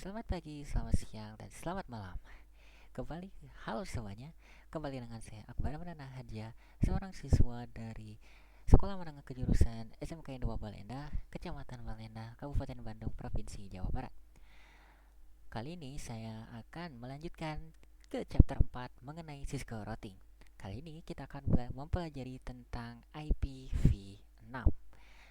Selamat pagi, selamat siang, dan selamat malam. Kembali, halo semuanya. Kembali dengan saya Akbar Manana Hadia, seorang siswa dari Sekolah Menengah Kejurusan SMK 2 Balenda, Kecamatan Balenda, Kabupaten Bandung, Provinsi Jawa Barat. Kali ini saya akan melanjutkan ke chapter 4 mengenai Cisco Routing. Kali ini kita akan mempelajari tentang IPv6.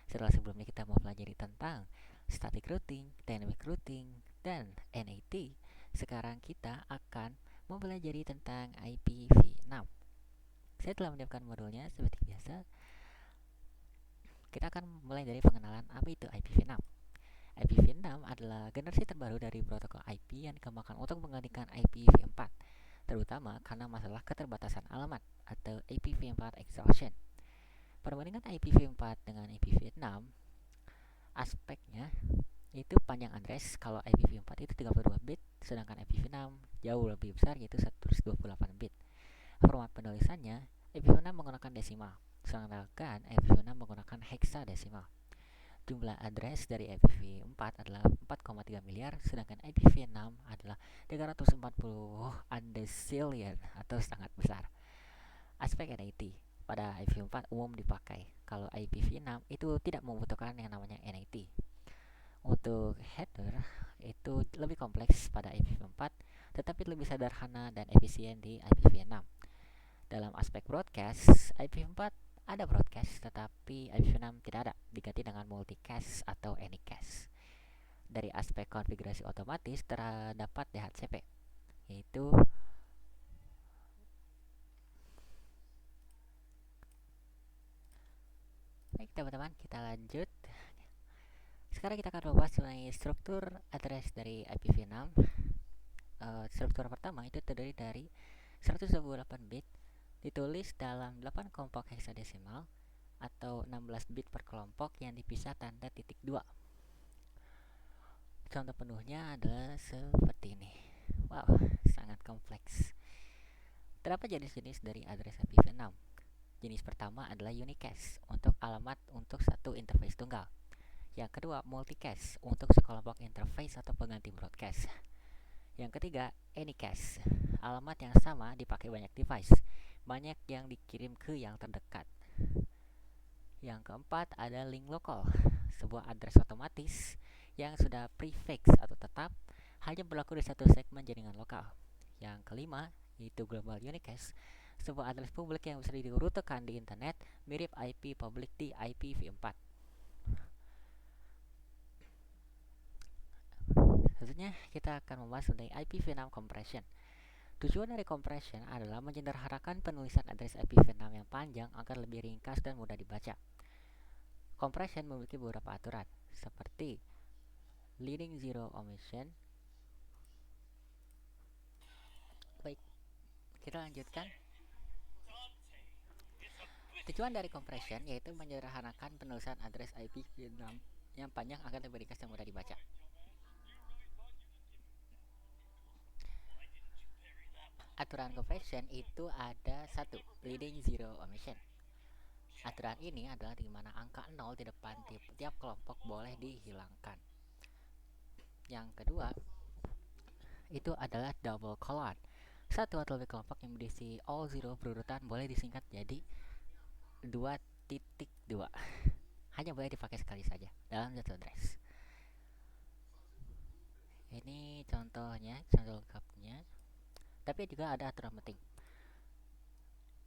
Setelah sebelumnya kita mempelajari tentang static routing, dynamic routing, dan NAT, sekarang kita akan mempelajari tentang IPv6. Saya telah menyiapkan modulnya seperti biasa. Kita akan mulai dari pengenalan apa itu IPv6. IPv6 adalah generasi terbaru dari protokol IP yang dikembangkan untuk menggantikan IPv4, terutama karena masalah keterbatasan alamat atau IPv4 exhaustion. Perbandingan IPv4 dengan IPv6, aspeknya itu panjang address. Kalau IPv4 itu 32 bit, sedangkan IPv6 jauh lebih besar yaitu 128 bit. Format penulisannya, IPv6 menggunakan desimal, sedangkan IPv6 menggunakan hexadesimal. Jumlah address dari IPv4 adalah 4,3 miliar, sedangkan IPv6 adalah 340 undecillion atau sangat besar. Aspek NAT pada IPv4 umum dipakai. Kalau IPv6 itu tidak membutuhkan yang namanya NAT. Untuk header itu lebih kompleks pada IPv4, tetapi lebih sederhana dan efisien di IPv6. Dalam aspek broadcast, IPv4 ada broadcast, tetapi IPv6 tidak ada, diganti dengan multicast atau anycast. Dari aspek konfigurasi otomatis terdapat DHCP, yaitu baik teman-teman, kita lanjut. Sekarang kita akan membahas mengenai struktur address dari IPv6. Struktur pertama itu terdiri dari 128 bit ditulis dalam 8 kelompok heksadesimal atau 16 bit per kelompok yang dipisah tanda titik 2. Contoh penuhnya adalah seperti ini. Wow, sangat kompleks. Terdapat jenis-jenis dari address IPv6. Jenis pertama adalah unicast untuk alamat untuk satu interface tunggal. Yang kedua, multicast untuk sekelompok interface atau pengganti broadcast. Yang ketiga, anycast, alamat yang sama dipakai banyak device, banyak yang dikirim ke yang terdekat. Yang keempat ada link lokal, sebuah address otomatis yang sudah prefix atau tetap hanya berlaku di satu segmen jaringan lokal. Yang kelima yaitu global unicast, sebuah address publik yang bisa dirutekan di internet, mirip IP publik di IPv4. Selanjutnya kita akan membahas mengenai IPv6 compression. Tujuan dari compression adalah menyederhanakan penulisan address IPv6 yang panjang agar lebih ringkas dan mudah dibaca. Compression memiliki beberapa aturan, seperti leading zero omission. Baik, kita lanjutkan. Tujuan dari compression yaitu menyederhanakan penulisan address IPv6 yang panjang agar lebih ringkas dan mudah dibaca. Aturan compression itu ada satu, leading zero omission. Aturan ini adalah di mana angka 0 di depan tiap kelompok boleh dihilangkan. Yang kedua, itu adalah double colon. Satu atau lebih kelompok yang berisi all zero berurutan boleh disingkat jadi 2.2. Hanya boleh dipakai sekali saja dalam satu address. Ini contohnya, contoh lengkapnya. Tapi juga ada aturan penting.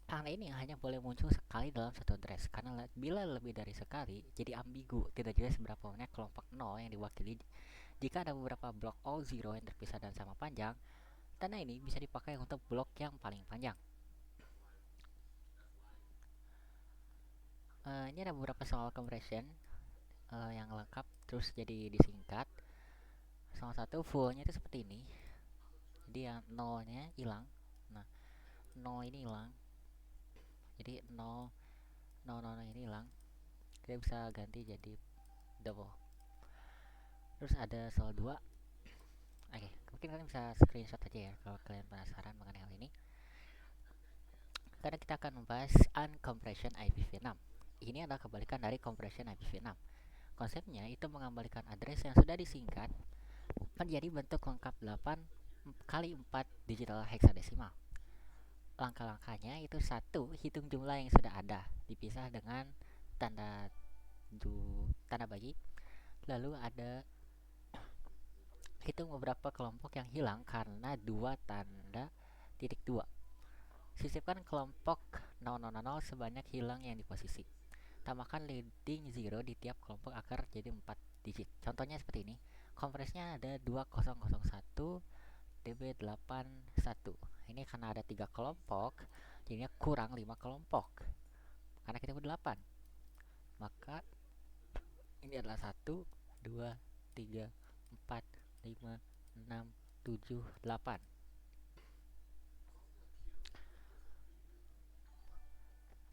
Karena ini hanya boleh muncul sekali dalam satu address. Karena bila lebih dari sekali, jadi ambigu, tidak jelas berapa banyak kelompok 0 yang diwakili. Jika ada beberapa blok all zero yang terpisah dan sama panjang, tanda ini bisa dipakai untuk blok yang paling panjang. Ini ada beberapa soal compression yang lengkap terus jadi disingkat. Salah satu fullnya itu seperti ini. Jadi yang nolnya hilang. Nah, 0 ini hilang. Jadi 0 0 ini hilang. Kita bisa ganti jadi double. Terus ada soal 2. Oke, mungkin kalian bisa screenshot aja ya kalau kalian penasaran mengenai hal ini. Karena kita akan membahas uncompression IPv6. Ini adalah kebalikan dari compression IPv6. Konsepnya itu mengembalikan address yang sudah disingkat menjadi bentuk lengkap 8 kali 4 digital hexadesimal. Langkah-langkahnya itu: satu, hitung jumlah yang sudah ada dipisah dengan tanda tanda bagi. Lalu ada hitung beberapa kelompok yang hilang karena dua tanda titik dua. Sisipkan kelompok 0000 sebanyak hilang yang di posisi. Tambahkan leading zero di tiap kelompok agar jadi 4 digit. Contohnya seperti ini. Kompresnya ada 2001 db81. Ini karena ada 3 kelompok, jadinya kurang 5 kelompok. Karena kita butuh 8. Maka ini adalah 1, 2, 3, 4, 5, 6, 7, 8.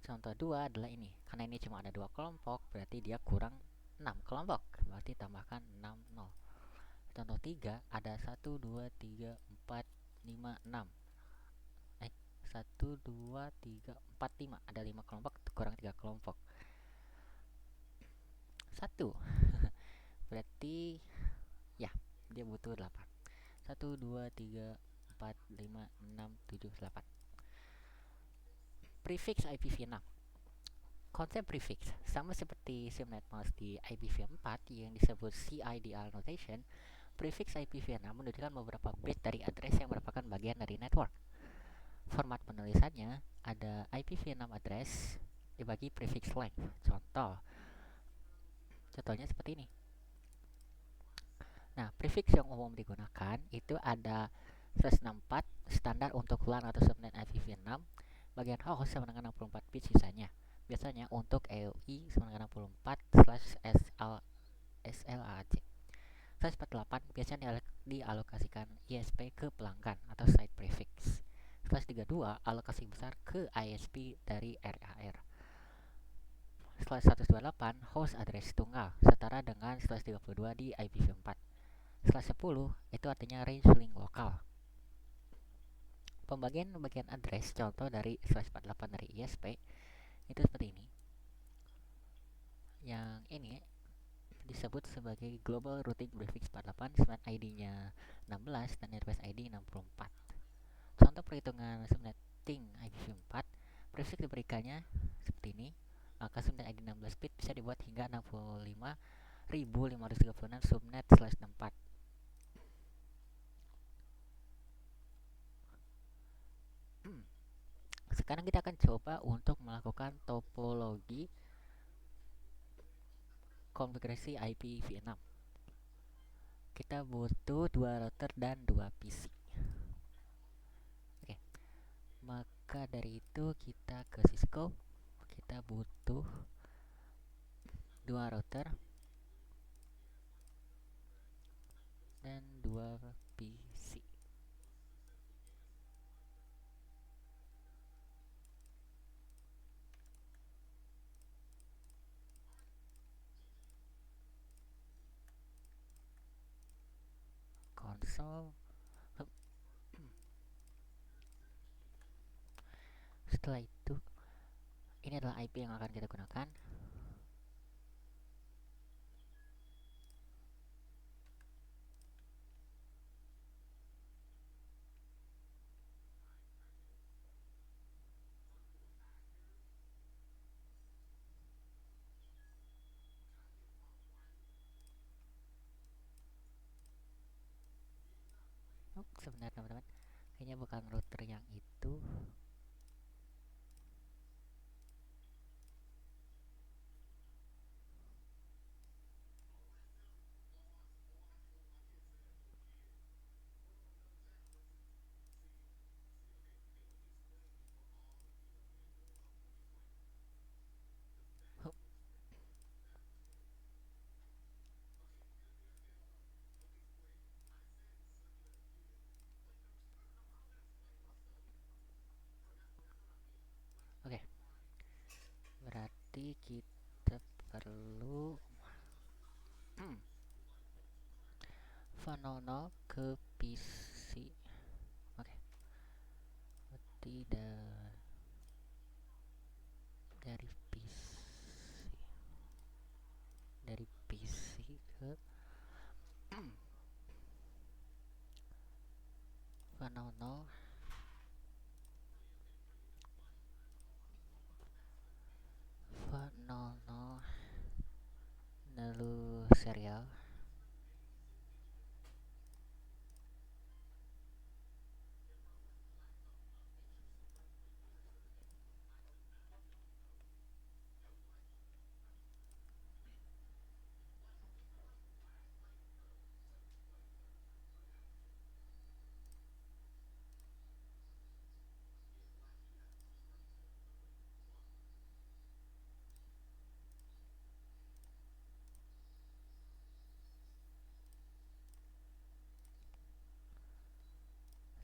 Contoh 2 adalah ini. Karena ini cuma ada 2 kelompok, berarti dia kurang 6 kelompok. Berarti tambahkan 6, 0. Contoh 3 ada 1, 2, 3, 4, 5, 6. 1, 2, 3, 4, 5. Ada 5 kelompok, kurang 3 kelompok. 1. Berarti ya, dia butuh 8. 1, 2, 3, 4, 5, 6, 7, 8. Prefix IPv6. Konsep prefix sama seperti subnet mouse di IPv4 yang disebut CIDR notation. Prefix IPv6 menunjukkan beberapa bit dari address yang merupakan bagian dari network. Format penulisannya ada IPv6 address dibagi prefix length. Contohnya seperti ini. Nah, prefix yang umum digunakan itu ada 164 standar untuk LAN atau subnet IPv6, bagian host sama dengan 64 bit sisanya. Biasanya untuk EUI sama dengan 64/SLAC. 148 biasanya dialokasikan ISP ke pelanggan atau site prefix. 132 alokasi besar ke ISP dari RAR. Setelah 128 host address tunggal setara dengan 132 di IPv4. Setelah 10 itu artinya range link lokal. Pembagian address contoh dari 148 dari ISP itu seperti ini. Yang ini disebut sebagai Global Routing Prefix 48, subnet ID-nya 16 dan address ID 64. Contoh perhitungan subnetting IPv4, prefix diberikannya seperti ini. Maka subnet ID 16 bit bisa dibuat hingga 65.536 subnet/64. Sekarang kita akan coba untuk melakukan topologi konfigurasi IPv6. Kita butuh 2 router dan 2 PC. Oke. Maka dari itu kita ke Cisco. Kita butuh 2 router dan 2 PC. Konsol. Setelah itu, ini adalah IP yang akan kita gunakan. Sebenarnya teman-teman, kayaknya bukan router yang itu. Oke, berarti kita perlu van 00 ke PC. Oke, berarti dari PC ke Fanono, Fanono, Nalu serial.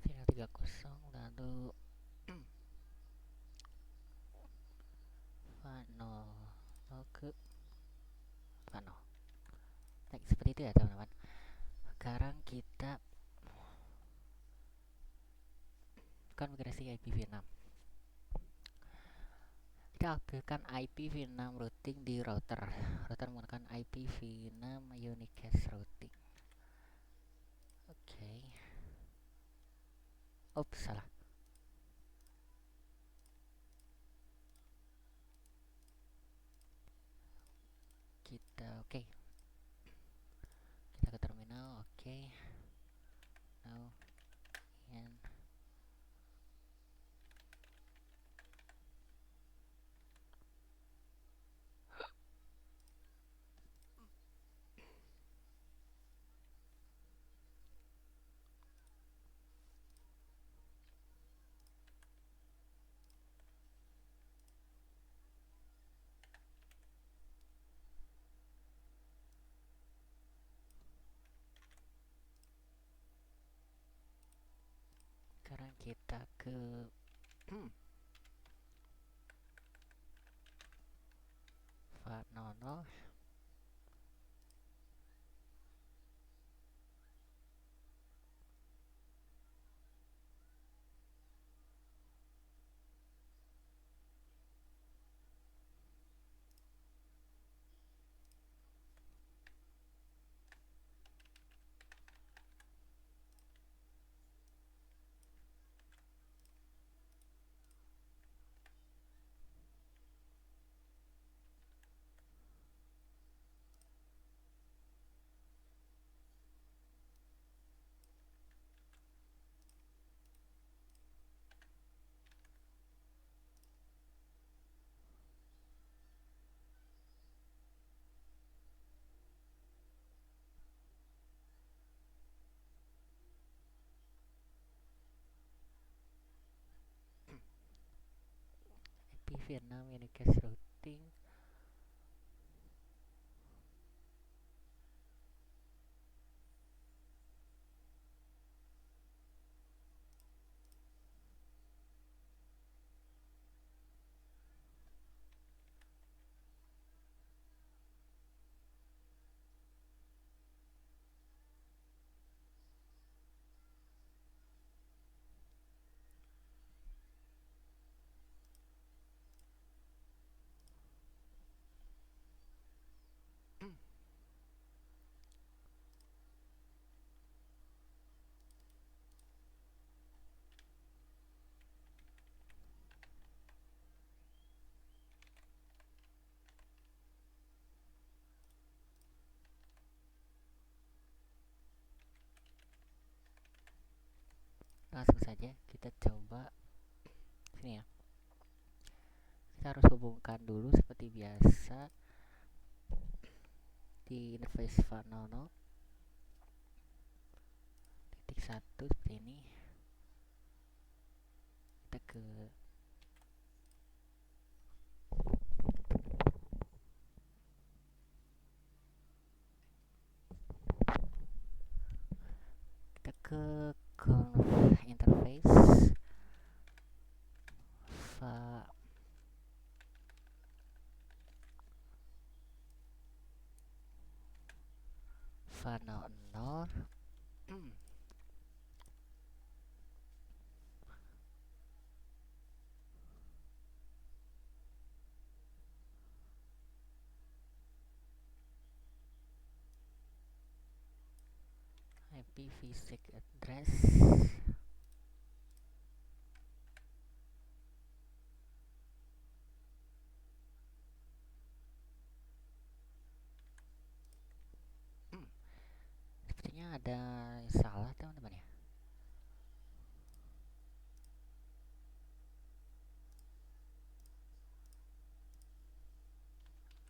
Final 3-0, lalu Fanono ke Fano. Baik, seperti itu ya teman-teman. Sekarang kita konfigurasi IPv6. Kita aktifkan IPv6 routing di router. Router menggunakan IPv6 unicast routing. Oke. Oops, salah. Oke. Kita ke terminal. Oke. Now and sekarang kita ke Fanono. IPv6 unicast routing. Langsung saja kita coba sini ya. Kita harus hubungkan dulu seperti biasa di interface Fanono. Titik 1 seperti ini. Kita ke conf interface Fanono. IPv6 address Kayaknya ada salah teman-teman ya.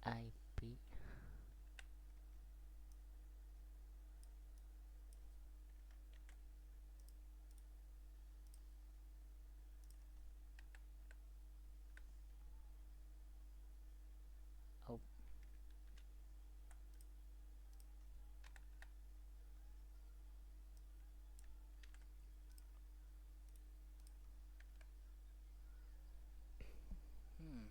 IP. Oh, hmm.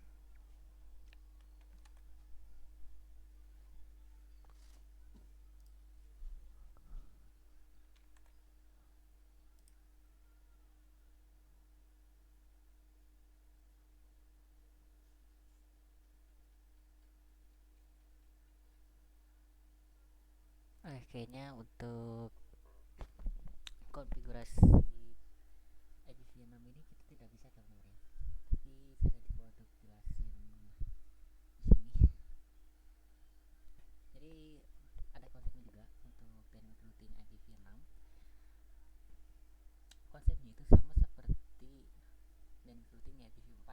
Kayaknya untuk konfigurasi IPv6 ini kita tidak bisa teman-teman ya. Tapi saya coba untuk jelasin di sini. Jadi ada konsepnya juga untuk teknik routing IPv6. Konsepnya itu sama seperti teknik routing IPv4,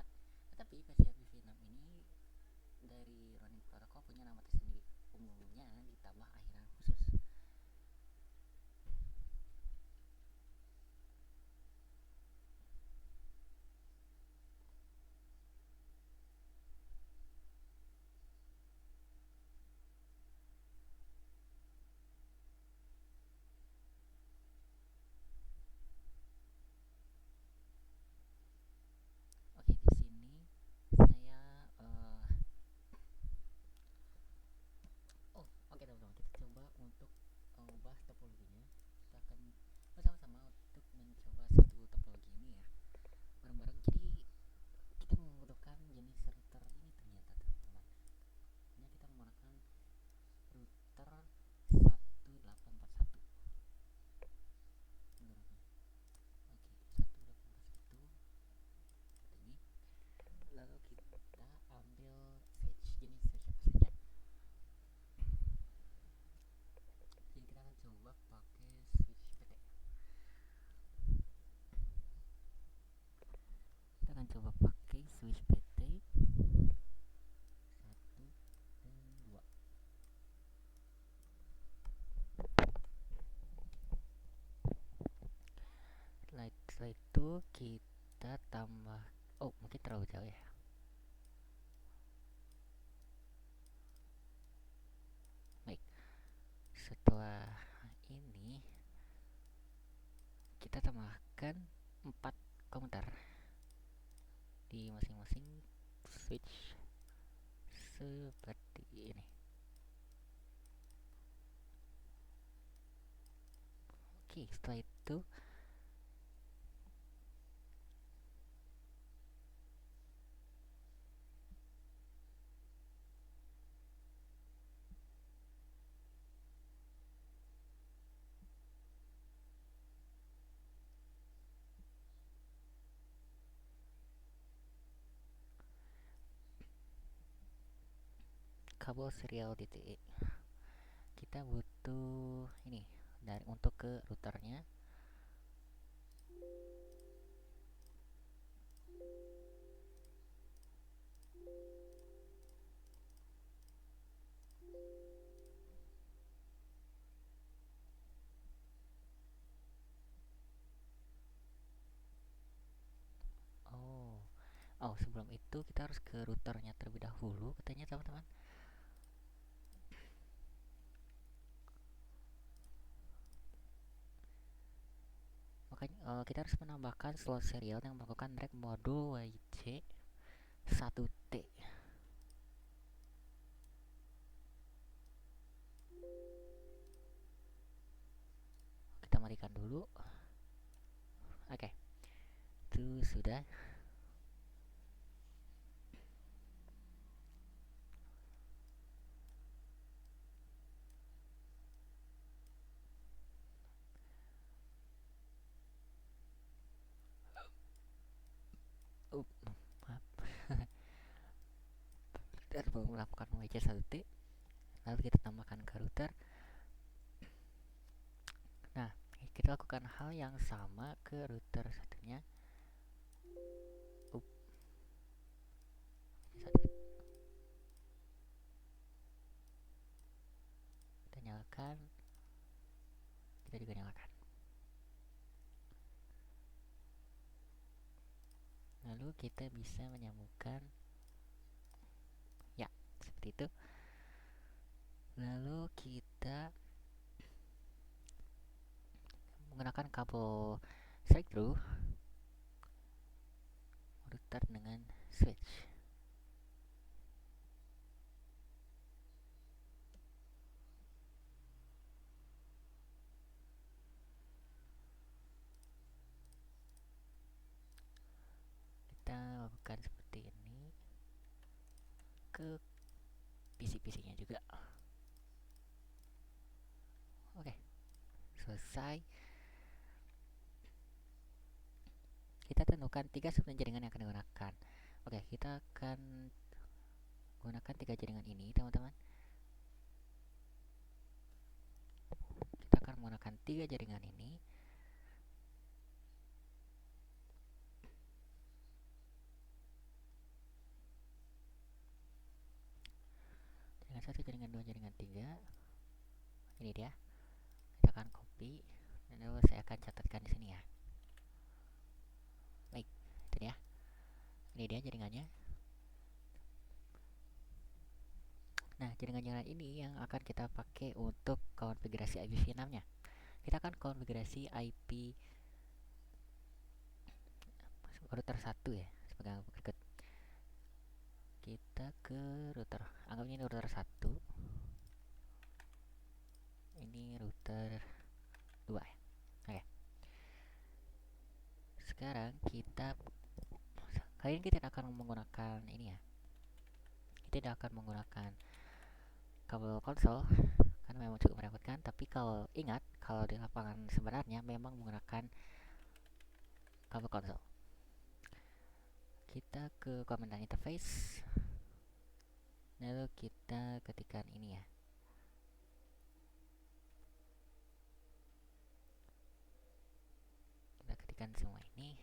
tetapi versi IPv6 ini dari running protocol punya nama tersendiri. Umumnya ditambah akhiran khusus. Oke, di sini saya oh, oke teman-teman, kita coba untuk membahas topologinya. Kita akan bersama-sama untuk mencoba satu topologi ini ya, bareng-bareng. Jadi kita membutuhkan jenis router ini ternyata teman-teman. Hanya kita menggunakan router 1841 menurutnya. Oke, 1841 seperti ini. Lalu kita ambil switch, jenis switch apa saja. Jadi kita akan coba pakai switch PT. Kita akan coba pakai switch PT 1 dan 2. Setelah itu kita tambah, oh mungkin terlalu jauh ya. Baik, setelah ini kita tambahkan 4 komentar di masing-masing switch seperti ini. Oke, setelah itu kabel serial DTE. Kita butuh ini dari untuk ke routernya. Oh, oh sebelum itu kita harus ke routernya terlebih dahulu katanya teman-teman. Makanya kita harus menambahkan slot serial yang melakukan rek modul WJ 1T. Kita matikan dulu. Oke, itu sudah. Maaf. Dan melakukan WJ 1T, lalu kita tambahkan ke router. kita lakukan hal yang sama ke router satunya. Satu, kita nyalakan, kita juga nyalakan. Lalu kita bisa menyambungkan, ya, seperti itu. Lalu kita menggunakan kabel straight through router dengan switch. Kita lakukan seperti ini ke PC-PC-nya juga. Oke, selesai. Kita tentukan 3 segmen jaringan yang akan digunakan. Oke, kita akan gunakan 3 jaringan ini, teman-teman. Kita akan menggunakan 3 jaringan ini. Jaringan 1, jaringan 2, jaringan 3. Ini dia. Kita akan copy dan lalu saya akan catatkan di sini ya. Baik, itu dia. Ini dia jaringannya. Nah, jaringan-jaringan ini yang akan kita pakai untuk konfigurasi IPv6-nya. Kita akan konfigurasi IP router 1 ya, sebagai berikut. Kita ke router, anggap ini router 1. Ini router 2 ya. Oke. Sekarang kali ini kita tidak akan menggunakan ini ya. Kita tidak akan menggunakan kabel konsol karena memang cukup merepotkan, tapi kalau ingat, kalau di lapangan sebenarnya memang menggunakan kabel konsol. Kita ke command dan interface, lalu kita ketikkan ini ya. Kita ketikkan semua ini.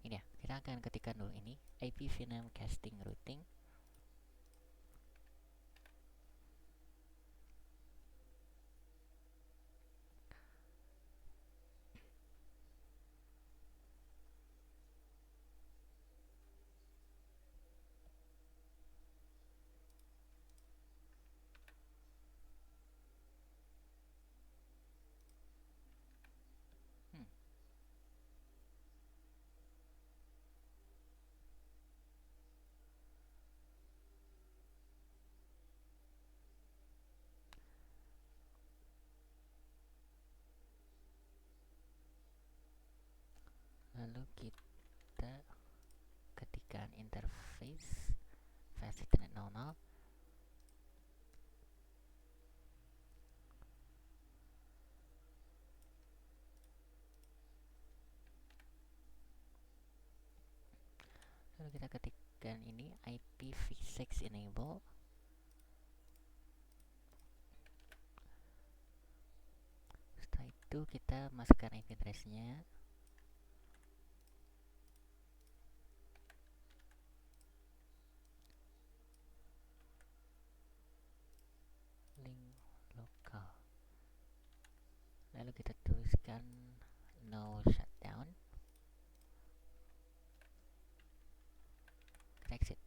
Ini ya, kita akan ketikkan dulu ini IPv6 casting routing. Lalu kita ketikkan interface fast internet 00. Lalu kita ketikkan ini IPv6 enable. Setelah itu kita masukkan IP address-nya. Link lokal. Lalu kita tuliskan no shutdown. Kita exit.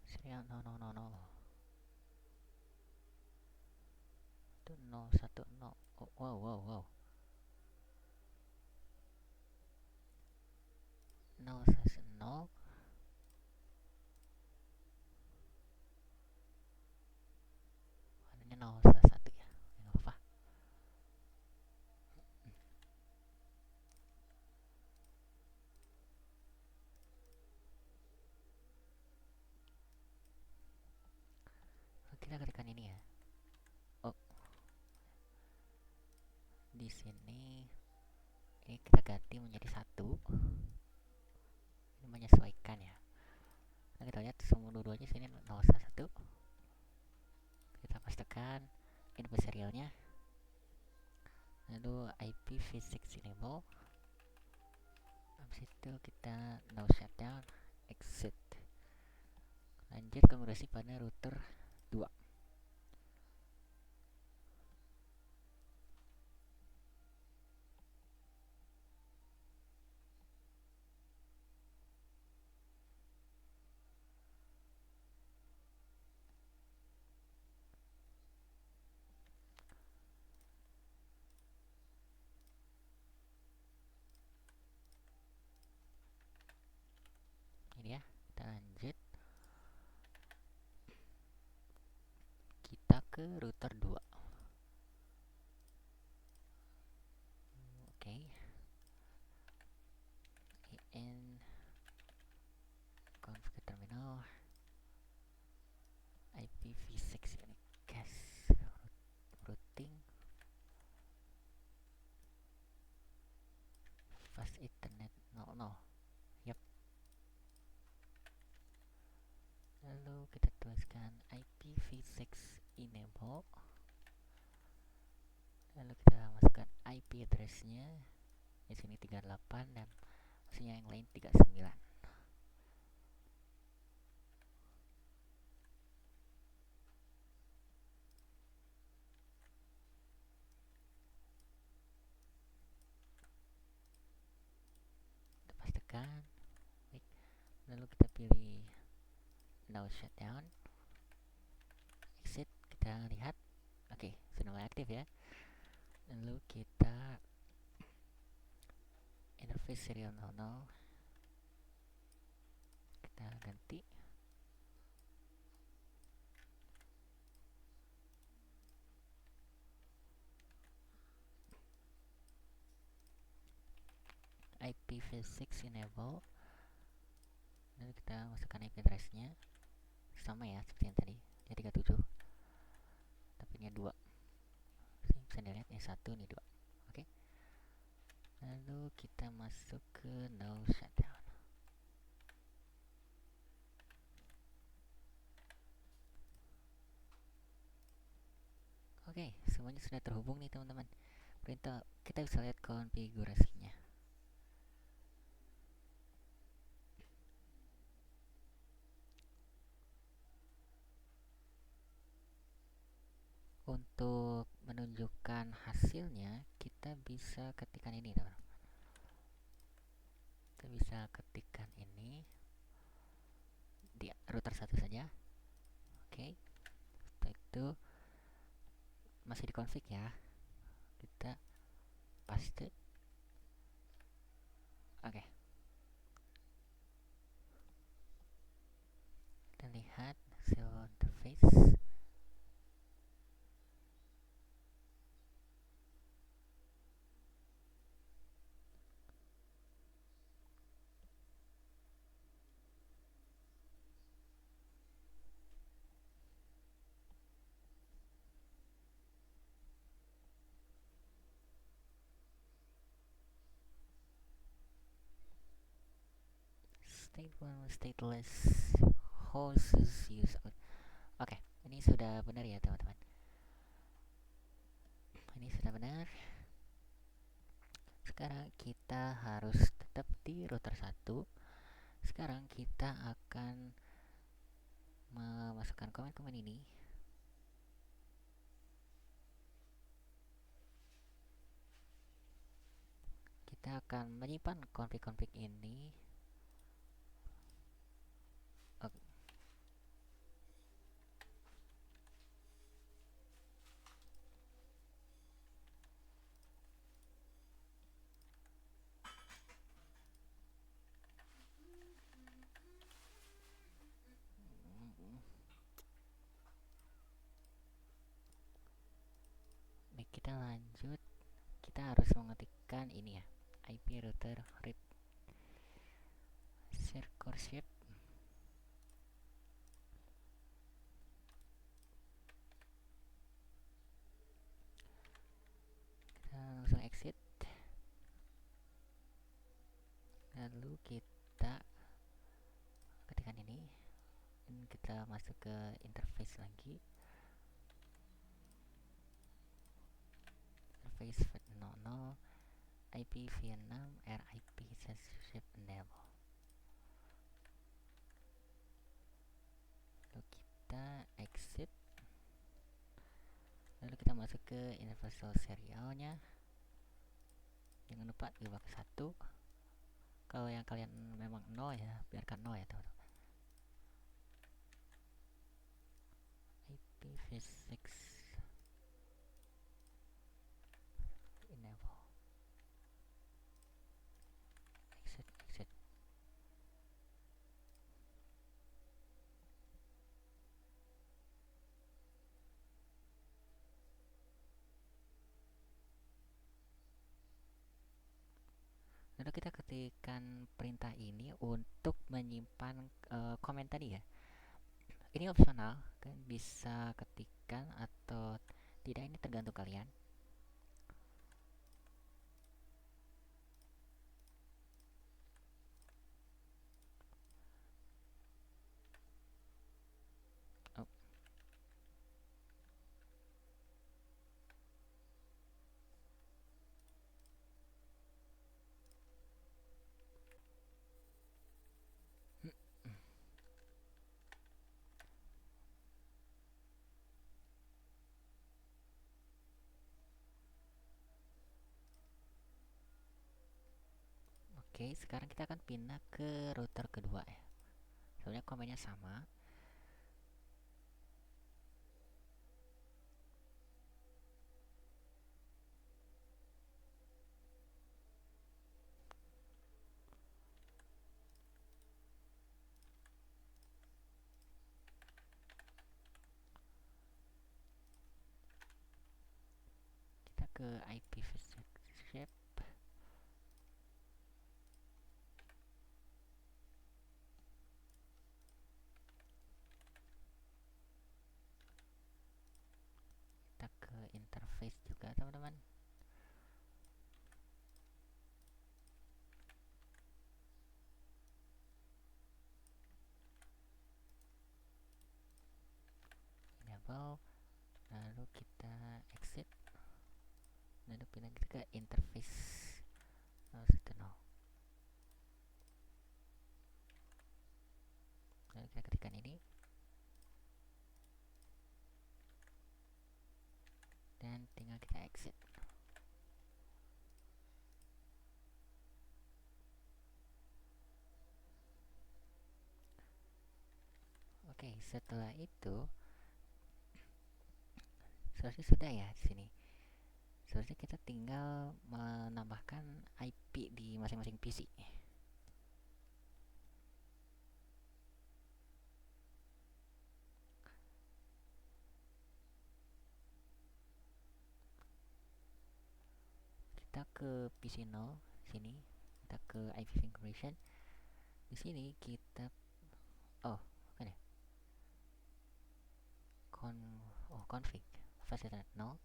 Serial no. Itu 010. Oh, wow. 010. Warnanya 011 ya. Enggak apa-apa. Kita ketikkan ini ya. Oh. Di sini Ini kita ganti menjadi 1. Ini menyesuaikan ya. Nah, kita lihat semua dua-duanya sini 011. Kita pastikan info serialnya. Lalu IPv6 enable. Habis itu kita no shutdown, exit. Lanjut konfigurasi pada router 2. Ini ya, kita lanjut. Kita ke router 2. Oke. In config terminal IPv6 ini guys. Routing fast ethernet 00. Yap. Lalu kita tuliskan IPv6 enable. Lalu kita masukkan IP address-nya. Di sini 38 dan maksudnya yang lain 39. Kita pastikan. Baik. Lalu kita pilih no shutdown, exit. Kita lihat, oke, sudah mulai aktif ya. Lalu kita interface serial 00 kita ganti. IPv6 enable. Lalu kita masukkan IP address-nya sama ya seperti yang tadi, dia 37 tapi ini 2. Bisa dilihat ini 1 ini 2. Oke. Lalu kita masuk ke no shutdown. Oke, semuanya sudah terhubung nih teman-teman. Perintah kita bisa lihat konfigurasinya. Untuk menunjukkan hasilnya, kita bisa ketikkan ini teman-teman. Kita bisa ketikkan ini di router 1 saja. Oke. Setelah itu masih di config ya. Kita paste. Oke. Kita lihat hasil interface. State 1 stateless hosts use. Oke, ini sudah benar ya teman-teman. Ini sudah benar. Sekarang kita harus tetap di router 1. Sekarang kita akan memasukkan komen-komen ini. Kita akan menyimpan konfig-konfig ini. Oke. Baik, kita lanjut. Kita harus mengetikkan ini ya, IP router read circle shape. Kita langsung exit. Lalu kita ketikkan ini dan kita masuk ke interface lagi. Interface v00 IPv6 RIP censorship enable. Lalu kita exit. Lalu kita masuk ke universal serialnya. Jangan lupa diubah ke 1. Kalau yang kalian memang 0 ya, biarkan 0 ya teman-teman. IPv6 enable. Exit. Lalu kita ketikkan perintah ini untuk menyimpan komen tadi ya. Ini opsional, kan bisa ketikkan atau tidak, ini tergantung kalian. Oh. Oke, sekarang kita akan pindah ke router kedua ya. Soalnya komennya sama. Kita ke IPv6. Kita ke interface juga teman-teman. Enable. Lalu kita exit. Lalu pindah kita ke interface. Lalu kita ketikkan ini dan tinggal kita exit. Oke, setelah itu seharusnya sudah ya di sini. Seharusnya kita tinggal menambahkan IP di masing-masing PC. Kita ke PC 0 sini, kita ke IP configuration. Di sini kita kan ya? Config facility 0.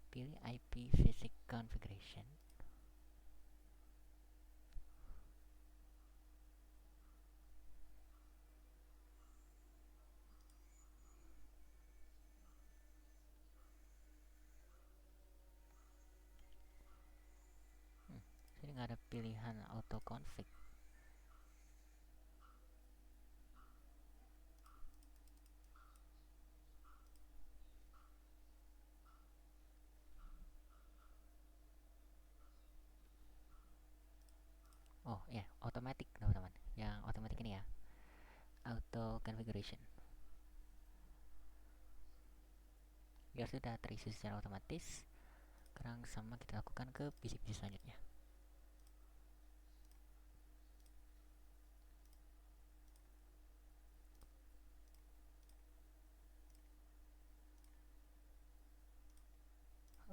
Pilih IPv6 configuration. Sini nggak ada pilihan auto config. Oh ya, automatic teman-teman. Yang automatic ini ya, auto configuration. Biar sudah terisi secara otomatis. Sekarang sama kita lakukan ke PC-PC selanjutnya.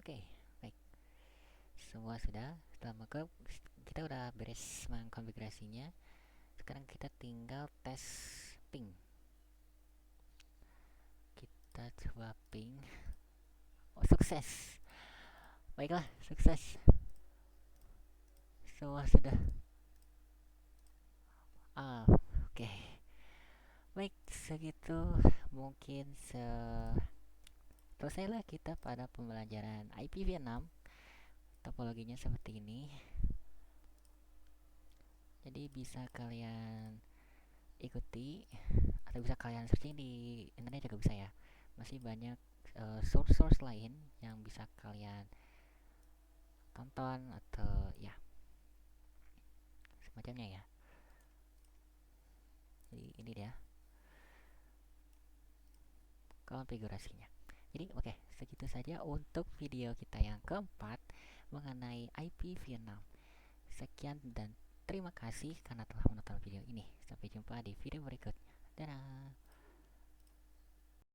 Oke, baik. Semua sudah. Setelah kita udah beres mengkonfigurasinya. Sekarang kita tinggal tes ping. Kita coba ping. Oh, sukses. Baiklah, sukses. Semua sudah Oke. Baik, segitu mungkin selesailah kita pada pembelajaran IPv6. Topologinya seperti ini. Jadi bisa kalian ikuti atau bisa kalian searching di internet juga bisa ya. Masih banyak source-source lain yang bisa kalian tonton atau ya semacamnya ya. Jadi ini dia konfigurasinya. Jadi oke, segitu saja untuk video kita yang keempat mengenai IPv6. Sekian dan terima kasih karena telah menonton video ini. Sampai jumpa di video berikutnya. Dadah.